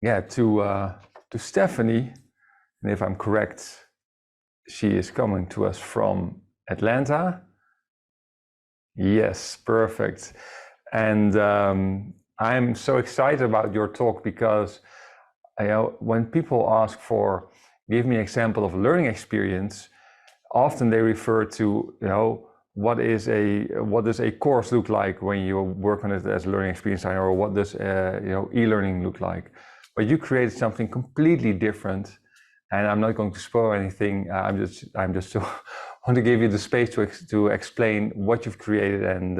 yeah, to Stephanie, and if I'm correct, she is coming to us from Atlanta. Yes, perfect. And I'm so excited about your talk because when people ask for, give me an example of a learning experience, often they refer to, what does a course look like when you work on it as a learning experience designer, or what does e-learning look like? But you created something completely different, and I'm not going to spoil anything. I'm just so want to give you the space to explain what you've created and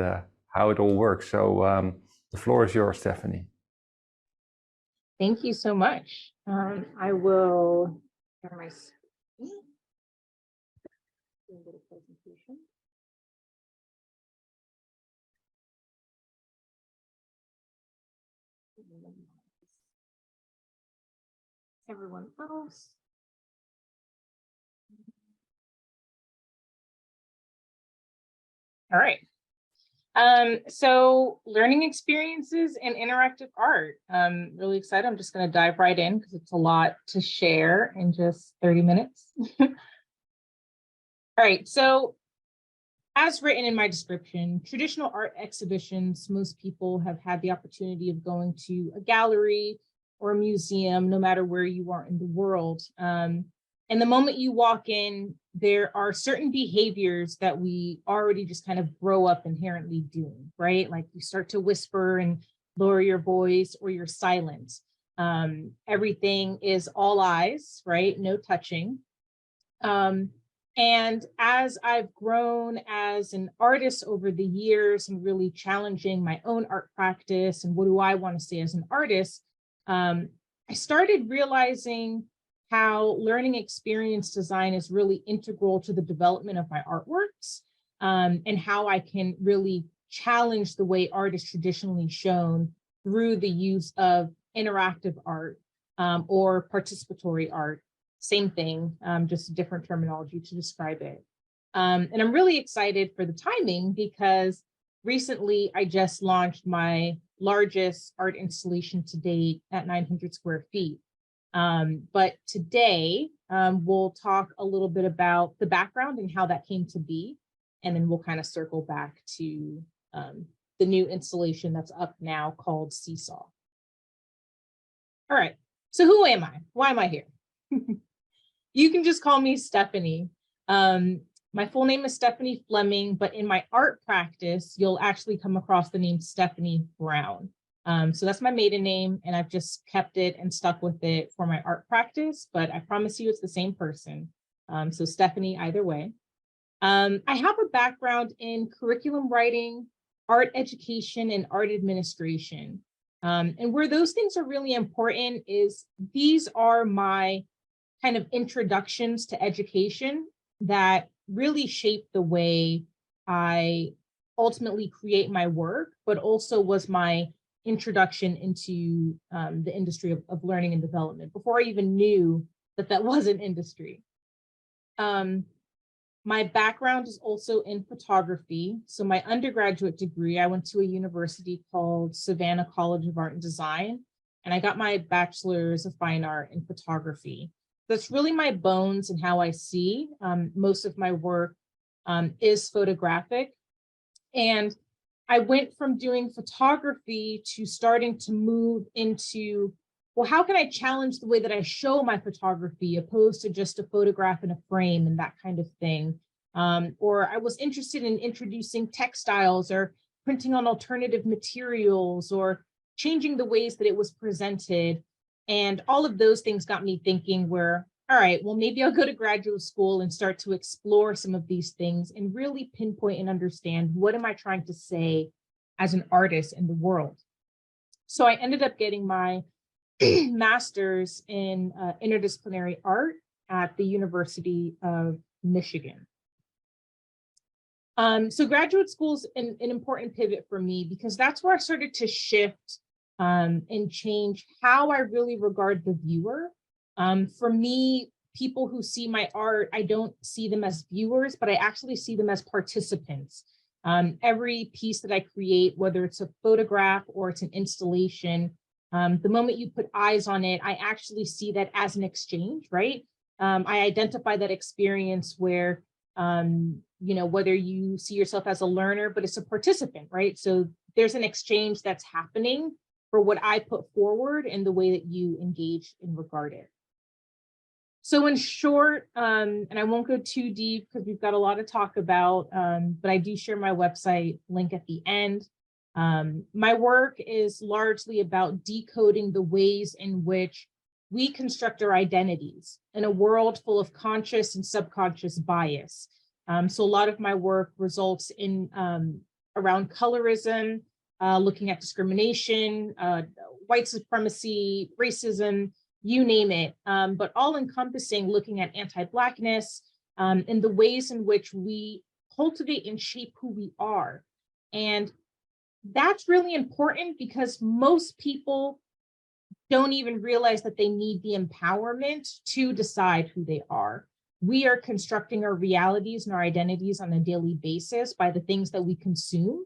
how it all works. So the floor is yours, Stephanie. Thank you so much. I will share my screen. Do a little presentation. Everyone else. All right. So learning experiences and interactive art. I'm really excited. I'm just going to dive right in because it's a lot to share in just 30 minutes. All right. So as written in my description, traditional art exhibitions, most people have had the opportunity of going to a gallery or a museum, no matter where you are in the world. And the moment you walk in, there are certain behaviors that we already just kind of grow up inherently doing, right? Like you start to whisper and lower your voice, or you're silent. Everything is all eyes, right? No touching. And as I've grown as an artist over the years and really challenging my own art practice and what do I want to say as an artist, I started realizing how learning experience design is really integral to the development of my artworks, and how I can really challenge the way art is traditionally shown through the use of interactive art, or participatory art. Same thing, just a different terminology to describe it. And I'm really excited for the timing because recently I just launched my largest art installation to date at 900 square feet. But today we'll talk a little bit about the background and how that came to be. And then we'll kind of circle back to the new installation that's up now called Seesaw. All right, so who am I? Why am I here? You can just call me Stephanie. My full name is Stephanie Fleming, but in my art practice, you'll actually come across the name Stephanie Brown. So that's my maiden name, and I've just kept it and stuck with it for my art practice, but I promise you it's the same person. So Stephanie either way. I have a background in curriculum writing, art education, and art administration. And where those things are really important is these are my kind of introductions to education that really shape the way I ultimately create my work, but also was my introduction into the industry of learning and development before I even knew that that was an industry. My background is also in photography. So my undergraduate degree, I went to a university called Savannah College of Art and Design, and I got my bachelor's of fine art in photography. That's really my bones and how I see. Most of my work is photographic. And I went from doing photography to starting to move into, well, how can I challenge the way that I show my photography opposed to just a photograph in a frame and that kind of thing. Or I was interested in introducing textiles or printing on alternative materials or changing the ways that it was presented. And all of those things got me thinking where, all right, well, maybe I'll go to graduate school and start to explore some of these things and really pinpoint and understand what am I trying to say as an artist in the world. So I ended up getting my master's in interdisciplinary art at the University of Michigan. So graduate school is an important pivot for me because that's where I started to shift and change how I really regard the viewer. For me, people who see my art, I don't see them as viewers, but I actually see them as participants. Every piece that I create, whether it's a photograph or it's an installation, The moment you put eyes on it, I actually see that as an exchange, right? I identify that experience where, whether you see yourself as a learner, but it's a participant, right? So there's an exchange that's happening for what I put forward and the way that you engage and regard it. So in short, and I won't go too deep because we've got a lot to talk about, but I do share my website link at the end. My work is largely about decoding the ways in which we construct our identities in a world full of conscious and subconscious bias. So a lot of my work results in around colorism, looking at discrimination, white supremacy, racism, you name it, but all encompassing looking at anti-Blackness and the ways in which we cultivate and shape who we are. And that's really important because most people don't even realize that they need the empowerment to decide who they are. We are constructing our realities and our identities on a daily basis by the things that we consume,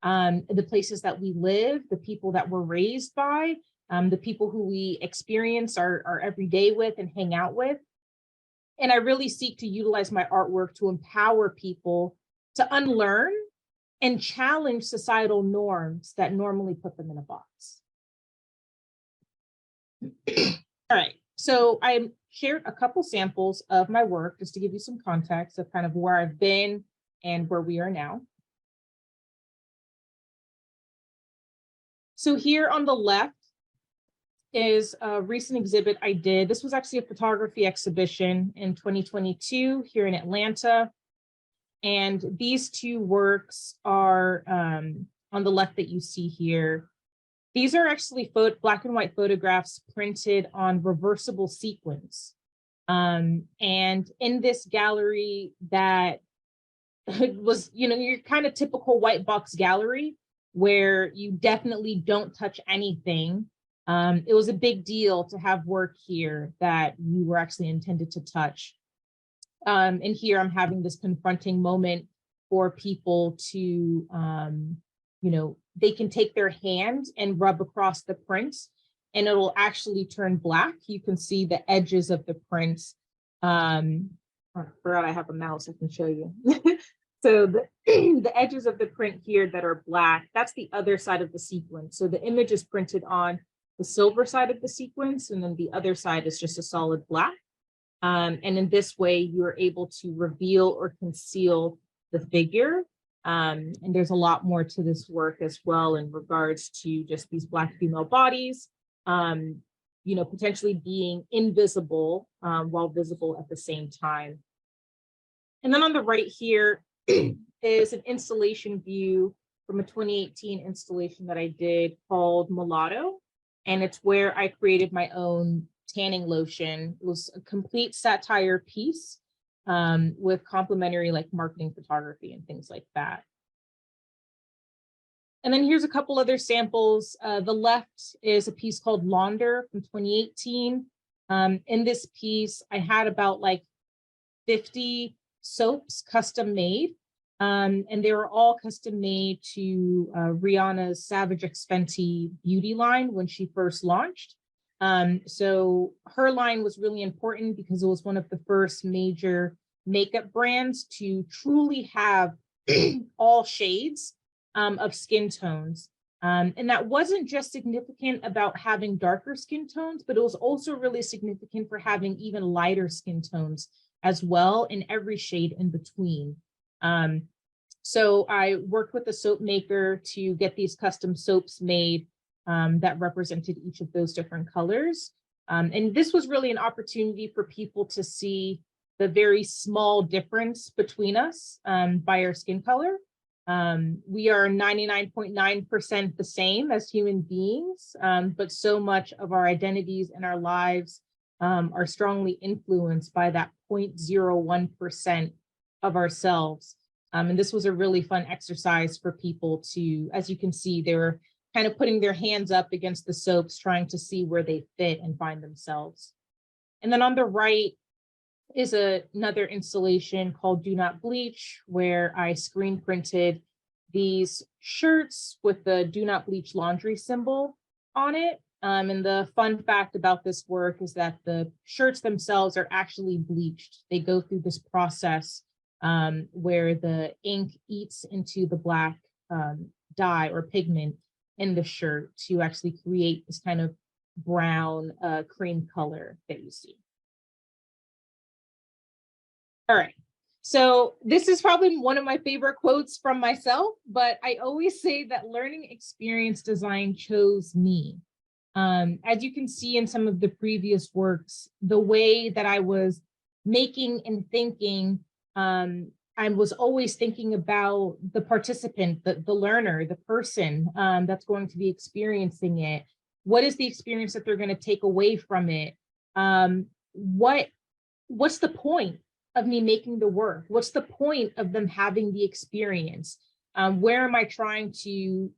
the places that we live, the people that we're raised by, the people who we experience our everyday with and hang out with. And I really seek to utilize my artwork to empower people to unlearn and challenge societal norms that normally put them in a box. All right, so I shared a couple samples of my work just to give you some context of kind of where I've been and where we are now. So here on the left is a recent exhibit I did. This was actually a photography exhibition in 2022 here in Atlanta. And these two works are on the left that you see here. These are actually black and white photographs printed on reversible sequins. And in this gallery that was, your kind of typical white box gallery where you definitely don't touch anything. It was a big deal to have work here that you were actually intended to touch. And here I'm having this confronting moment for people to, they can take their hand and rub across the print and it'll actually turn black. You can see the edges of the print. I forgot I have a mouse, I can show you. So the edges of the print here that are black, that's the other side of the sequence. So the image is printed on the silver side of the sequence, and then the other side is just a solid black. And in this way, you're able to reveal or conceal the figure. And there's a lot more to this work as well in regards to just these Black female bodies, potentially being invisible while visible at the same time. And then on the right here is an installation view from a 2018 installation that I did called Mulatto. And it's where I created my own tanning lotion. It was a complete satire piece with complementary marketing photography and things like that. And then here's a couple other samples. The left is a piece called Launder from 2018. In this piece, I had about 50 soaps custom made. And they were all custom made to Rihanna's Savage X Fenty beauty line when she first launched. So her line was really important because it was one of the first major makeup brands to truly have all shades of skin tones. And that wasn't just significant about having darker skin tones, but it was also really significant for having even lighter skin tones as well in every shade in between. So I worked with a soap maker to get these custom soaps made that represented each of those different colors. And this was really an opportunity for people to see the very small difference between us by our skin color. We are 99.9% the same as human beings, but so much of our identities and our lives are strongly influenced by that 0.01% of ourselves. And this was a really fun exercise for people to, as you can see, they were kind of putting their hands up against the soaps, trying to see where they fit and find themselves. And then on the right is another installation called Do Not Bleach, where I screen printed these shirts with the Do Not Bleach laundry symbol on it. And the fun fact about this work is that the shirts themselves are actually bleached. They go through this process where the ink eats into the black dye or pigment in the shirt to actually create this kind of brown cream color that you see. All right. So this is probably one of my favorite quotes from myself, but I always say that learning experience design chose me. As you can see in some of the previous works, the way that I was making and thinking, I was always thinking about the participant, the learner, the person that's going to be experiencing it. What is the experience that they're going to take away from it? What's the point of me making the work? What's the point of them having the experience? Where am I trying to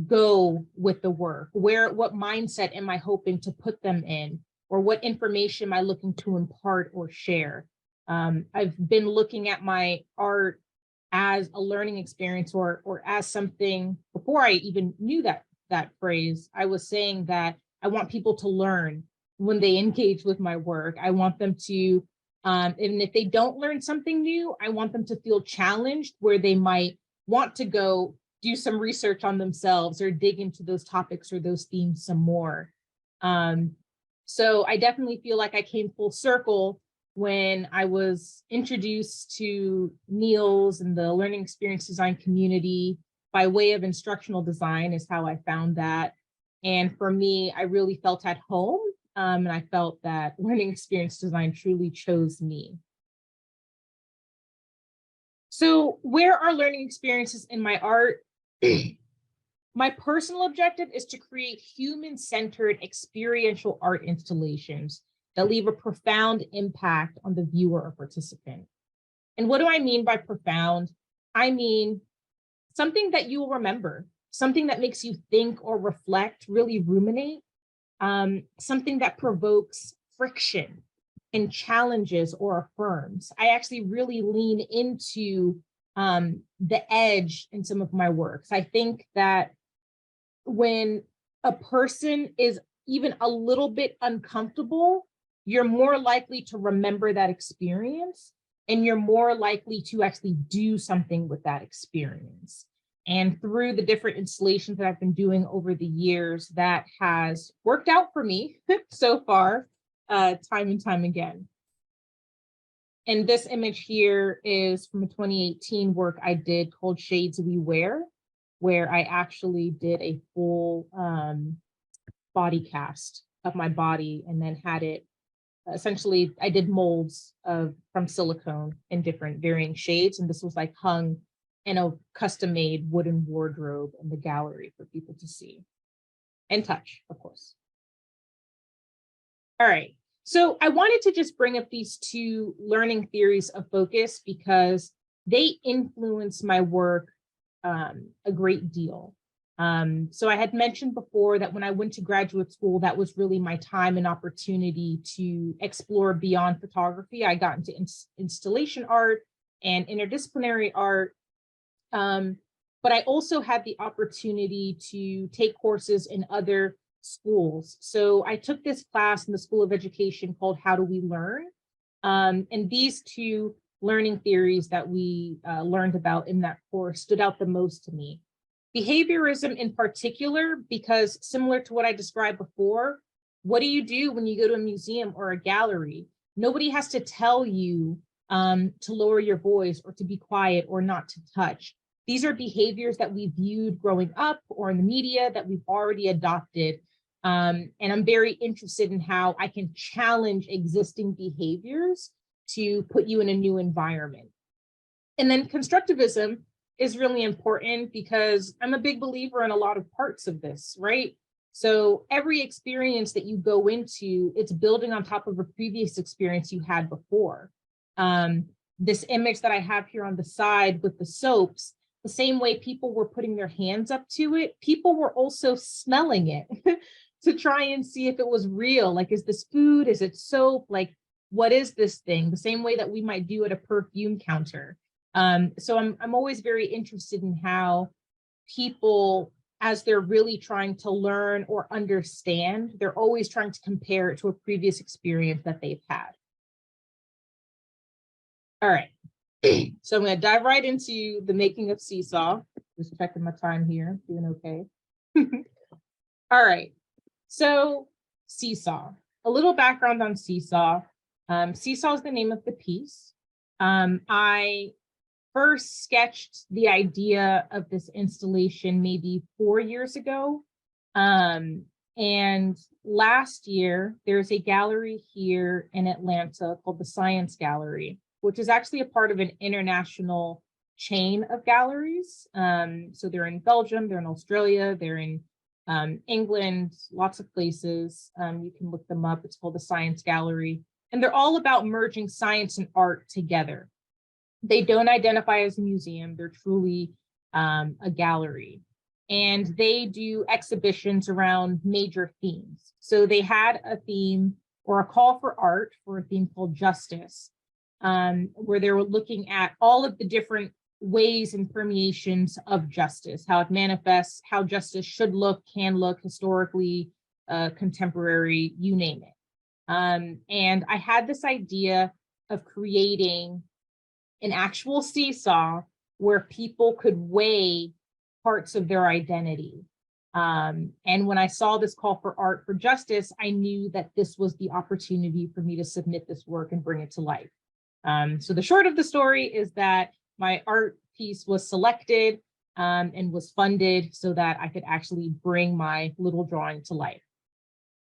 go with the work? What mindset am I hoping to put them in? Or what information am I looking to impart or share? I've been looking at my art as a learning experience or as something. Before I even knew that phrase, I was saying that I want people to learn when they engage with my work. I want them to, and if they don't learn something new, I want them to feel challenged where they might want to go do some research on themselves or dig into those topics or those themes some more. So I definitely feel like I came full circle when I was introduced to Niels and the learning experience design community by way of instructional design is how I found that. And for me, I really felt at home. And I felt that learning experience design truly chose me. So where are learning experiences in my art? My personal objective is to create human-centered experiential art installations that leave a profound impact on the viewer or participant. And what do I mean by profound? I mean something that you will remember, something that makes you think or reflect, really ruminate, something that provokes friction and challenges or affirms. I actually really lean into the edge in some of my works. I think that when a person is even a little bit uncomfortable, you're more likely to remember that experience and you're more likely to actually do something with that experience. And through the different installations that I've been doing over the years, that has worked out for me so far, time and time again. And this image here is from a 2018 work I did called Shades We Wear, where I actually did a full body cast of my body and then had it, essentially, I did molds from silicone in different varying shades. And this was like hung in a custom made wooden wardrobe in the gallery for people to see and touch, of course. All right. So I wanted to just bring up these two learning theories of focus because they influence my work a great deal. So I had mentioned before that when I went to graduate school, that was really my time and opportunity to explore beyond photography. I got into installation art and interdisciplinary art. But I also had the opportunity to take courses in other schools. So I took this class in the School of Education called How Do We Learn? And these two learning theories that we learned about in that course stood out the most to me. Behaviorism in particular, because similar to what I described before, what do you do when you go to a museum or a gallery? Nobody has to tell you to lower your voice or to be quiet or not to touch. These are behaviors that we viewed growing up or in the media that we've already adopted. And I'm very interested in how I can challenge existing behaviors to put you in a new environment. And then constructivism is really important because I'm a big believer in a lot of parts of this, right? So every experience that you go into, it's building on top of a previous experience you had before. This image that I have here on the side with the soaps, the same way people were putting their hands up to it, people were also smelling it to try and see if it was real. Like, is this food? Is it soap? Like, what is this thing? The same way that we might do at a perfume counter. So I'm always very interested in how people as they're really trying to learn or understand, they're always trying to compare it to a previous experience that they've had. All right, so I'm going to dive right into the making of Seesaw. Just checking my time here, doing okay. All right, so Seesaw. A little background on Seesaw. Seesaw is the name of the piece. I first sketched the idea of this installation maybe 4 years ago. And last year, there's a gallery here in Atlanta called the Science Gallery, which is actually a part of an international chain of galleries. So they're in Belgium, they're in Australia, they're in England, lots of places. You can look them up. It's called the Science Gallery. And they're all about merging science and art together. They don't identify as a museum. They're truly a gallery. And they do exhibitions around major themes. So they had a theme or a call for art for a theme called Justice, where they were looking at all of the different ways and permeations of justice, how it manifests, how justice should look, can look, historically, contemporary, you name it. And I had this idea of creating an actual seesaw where people could weigh parts of their identity. And when I saw this call for art for justice, I knew that this was the opportunity for me to submit this work and bring it to life. So the short of the story is that my art piece was selected and was funded so that I could actually bring my little drawing to life.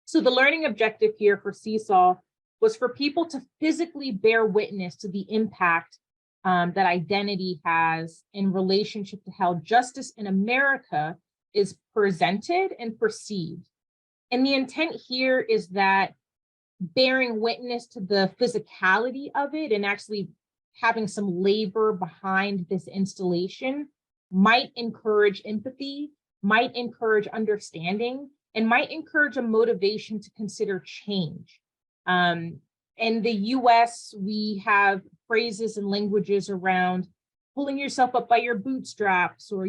So the learning objective here for Seesaw was for people to physically bear witness to the impact that identity has in relationship to how justice in America is presented and perceived. And the intent here is that bearing witness to the physicality of it and actually having some labor behind this installation might encourage empathy, might encourage understanding, and might encourage a motivation to consider change. In the US, we have phrases and languages around pulling yourself up by your bootstraps, or,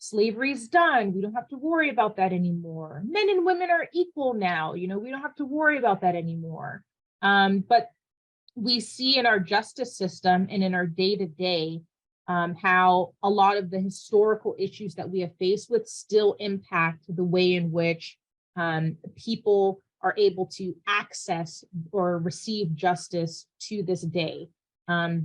slavery's done. We don't have to worry about that anymore. Men and women are equal now. We don't have to worry about that anymore. But we see in our justice system and in our day-to-day how a lot of the historical issues that we have faced with still impact the way in which people are able to access or receive justice to this day,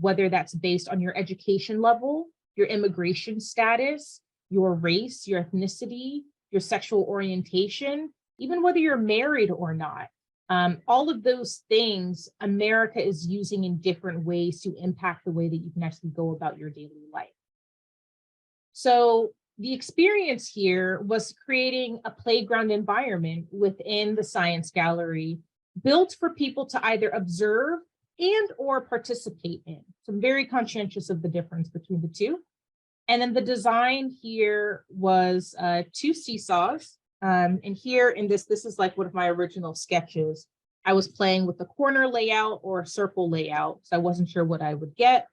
whether that's based on your education level, your immigration status, your race, your ethnicity, your sexual orientation, even whether you're married or not. All of those things America is using in different ways to impact the way that you can actually go about your daily life. So the experience here was creating a playground environment within the Science Gallery built for people to either observe and or participate in. So I'm very conscientious of the difference between the two. And then the design here was 2 seesaws. And here in this is like one of my original sketches. I was playing with the corner layout or a circle layout, so I wasn't sure what I would get.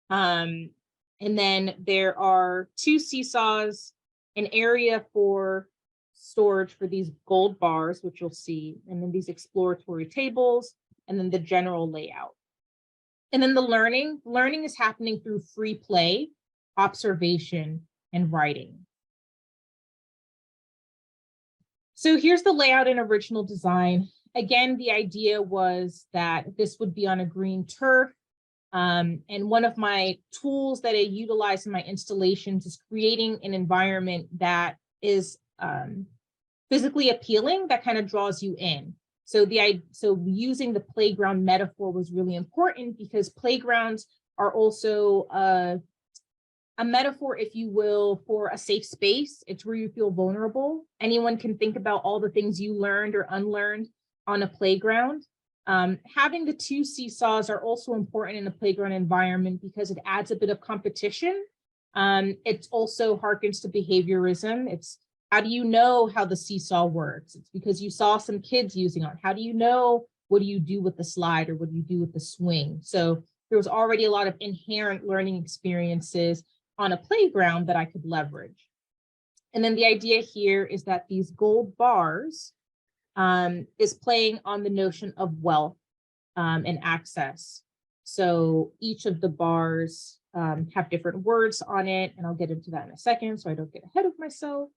And then there are 2 seesaws, an area for storage for these gold bars, which you'll see, and then these exploratory tables, and then the general layout. And then the learning is happening through free play, observation, and writing. So here's the layout and original design. Again, the idea was that this would be on a green turf. And one of my tools that I utilize in my installations is creating an environment that is physically appealing, that kind of draws you in. So using the playground metaphor was really important because playgrounds are also a metaphor, if you will, for a safe space. It's where you feel vulnerable. Anyone can think about all the things you learned or unlearned on a playground. Having the 2 seesaws are also important in a playground environment because it adds a bit of competition. It also harkens to behaviorism. It's how do you know how the seesaw works? It's because you saw some kids using it. How do you know what do you do with the slide or what do you do with the swing? So there was already a lot of inherent learning experiences on a playground that I could leverage. And then the idea here is that these gold bars is playing on the notion of wealth and access. So each of the bars have different words on it, and I'll get into that in a second so I don't get ahead of myself.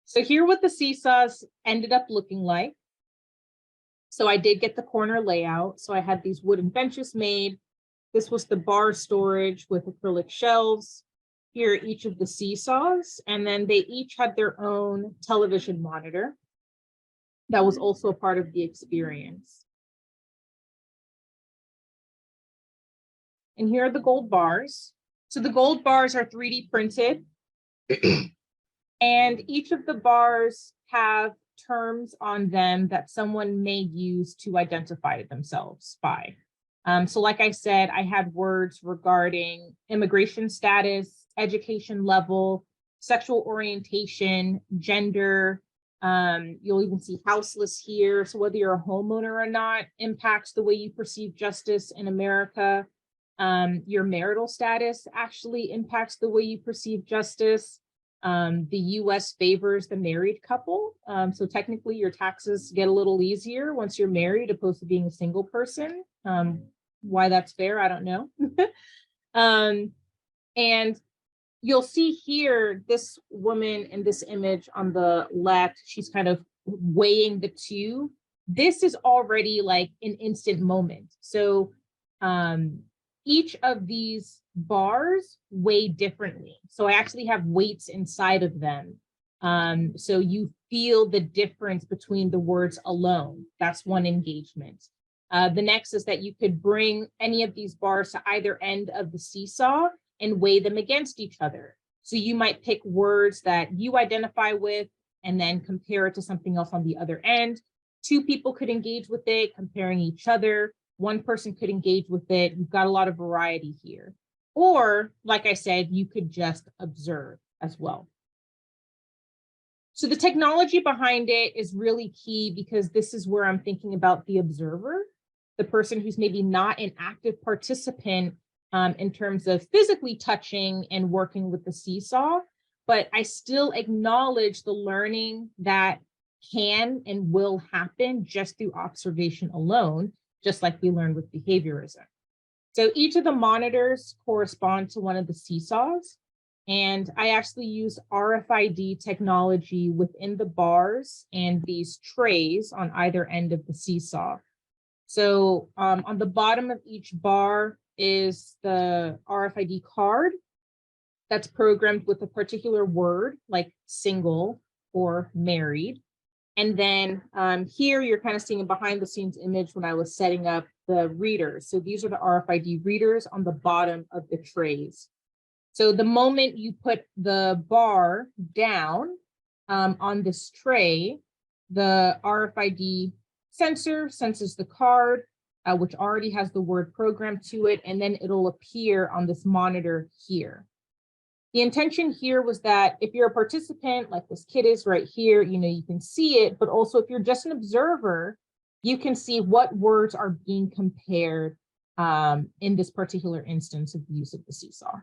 So here what the seesaws ended up looking like. So I did get the corner layout. So I had these wooden benches made. This was the bar storage with acrylic shelves. Here are each of the seesaws, and then they each had their own television monitor. That was also a part of the experience. And here are the gold bars. So the gold bars are 3D printed. And each of the bars have terms on them that someone may use to identify themselves by. So like I said, I had words regarding immigration status, education level, sexual orientation, gender. You'll even see houseless here. So whether you're a homeowner or not impacts the way you perceive justice in America. Your marital status actually impacts the way you perceive justice. The US favors the married couple. So technically your taxes get a little easier once you're married opposed to being a single person. Why that's fair, I don't know. And you'll see here, this woman in this image on the left, she's kind of weighing the two. This is already like an instant moment. So each of these bars weigh differently. So I actually have weights inside of them. So you feel the difference between the words alone. That's one engagement. The next is that you could bring any of these bars to either end of the seesaw and weigh them against each other. So you might pick words that you identify with and then compare it to something else on the other end. Two people could engage with it, comparing each other. One person could engage with it. You've got a lot of variety here. Or, like I said, you could just observe as well. So the technology behind it is really key because this is where I'm thinking about the observer, the person who's maybe not an active participant in terms of physically touching and working with the seesaw, but I still acknowledge the learning that can and will happen just through observation alone, just like we learned with behaviorism. So each of the monitors correspond to one of the seesaws, and I actually use RFID technology within the bars and these trays on either end of the seesaw. So on the bottom of each bar is the RFID card that's programmed with a particular word like single or married. And then here you're kind of seeing a behind the scenes image when I was setting up the readers. So these are the RFID readers on the bottom of the trays. So the moment you put the bar down on this tray, the RFID sensor senses the card, which already has the word programmed to it, and then it'll appear on this monitor here. The intention here was that if you're a participant, like this kid is right here, you can see it, but also if you're just an observer, you can see what words are being compared in this particular instance of the use of the seesaw.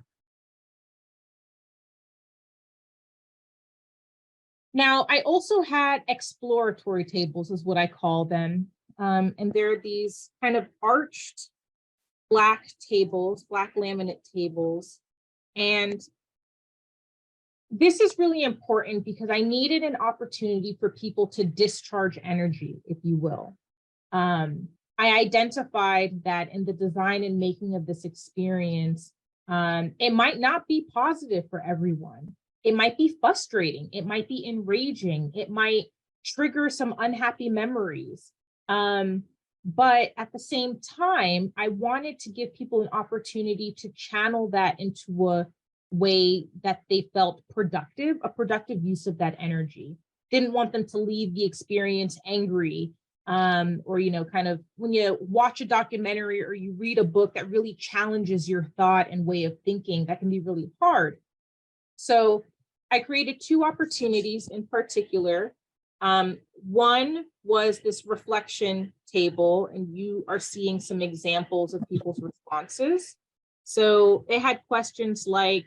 Now, I also had exploratory tables is what I call them. And they're these kind of arched black tables, black laminate tables. And this is really important because I needed an opportunity for people to discharge energy, if you will. I identified that in the design and making of this experience, it might not be positive for everyone. It might be frustrating. It might be enraging. It might trigger some unhappy memories. But at the same time, I wanted to give people an opportunity to channel that into a way that they felt productive, a productive use of that energy. Didn't want them to leave the experience angry, or, kind of when you watch a documentary or you read a book that really challenges your thought and way of thinking, that can be really hard. So I created two opportunities in particular. One was this reflection table, and you are seeing some examples of people's responses. So they had questions like,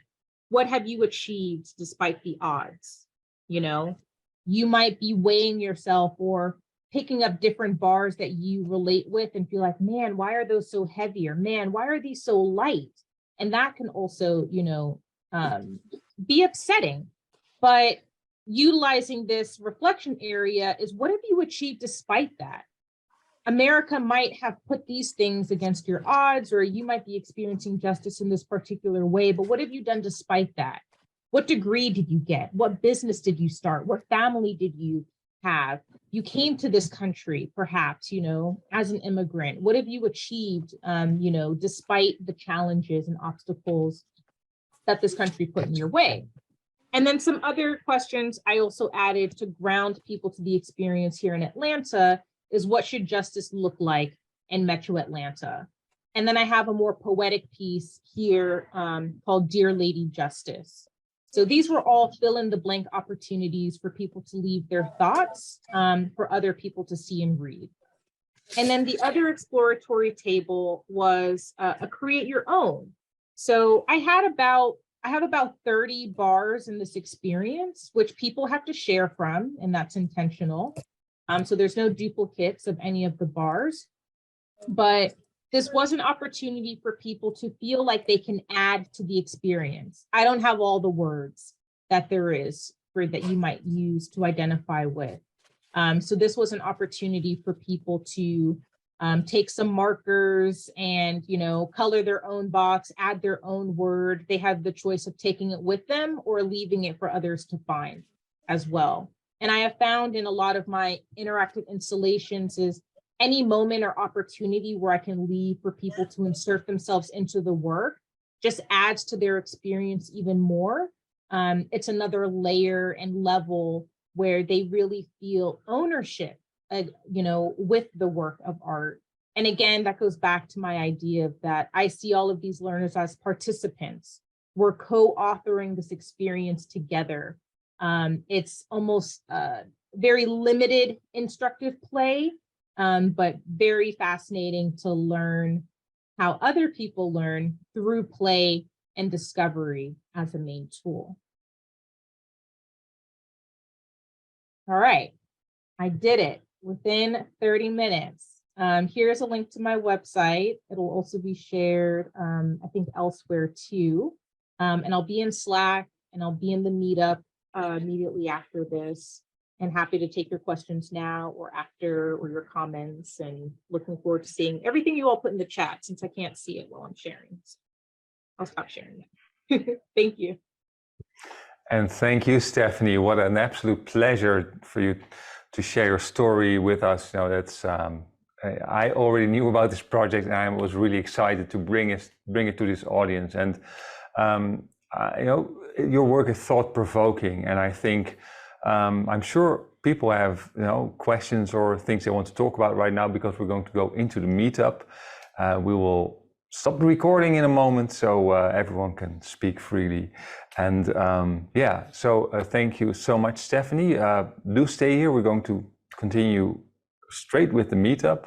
what have you achieved despite the odds? You know, you might be weighing yourself or picking up different bars that you relate with and feel like, man, why are those so heavy? Or man, why are these so light? And that can also, you know, be upsetting. But utilizing this reflection area is, what have you achieved despite that? America might have put these things against your odds, or you might be experiencing justice in this particular way, but what have you done despite that? What degree did you get? What business did you start? What family did you have? You came to this country, perhaps, you know, as an immigrant. What have you achieved, you know, despite the challenges and obstacles that this country put in your way? And then some other questions I also added to ground people to the experience here in Atlanta is, what should justice look like in Metro Atlanta? And then I have a more poetic piece here called Dear Lady Justice. So these were all fill in the blank opportunities for people to leave their thoughts for other people to see and read. And then the other exploratory table was a create your own. So I have about 30 bars in this experience, which people have to share from, and that's intentional. So there's no duplicates of any of the bars, but this was an opportunity for people to feel like they can add to the experience. I don't have all the words that there is for that you might use to identify with. So this was an opportunity for people to take some markers and, you know, color their own box, add their own word. They have the choice of taking it with them or leaving it for others to find as well. And I have found in a lot of my interactive installations is any moment or opportunity where I can leave for people to insert themselves into the work just adds to their experience even more. It's another layer and level where they really feel ownership, you know, with the work of art. And again, that goes back to my idea of that I see all of these learners as participants. We're co-authoring this experience together. It's almost very limited instructive play, but very fascinating to learn how other people learn through play and discovery as a main tool. All right, I did it within 30 minutes. Here's a link to my website. It'll also be shared, I think, elsewhere too. And I'll be in Slack and I'll be in the meetup immediately after this, and happy to take your questions now or after, or your comments, and looking forward to seeing everything you all put in the chat since I can't see it while I'm sharing. So I'll stop sharing it. Thank you. And thank you, Stephanie. What an absolute pleasure for you to share your story with us. You know, that's I already knew about this project, and I was really excited to bring it to this audience. And you know, your work is thought-provoking, and I think I'm sure people have, you know, questions or things they want to talk about right now, because we're going to go into the meetup. We will stop the recording in a moment so everyone can speak freely. And yeah, so thank you so much, Stephanie. Do stay here. We're going to continue straight with the meetup.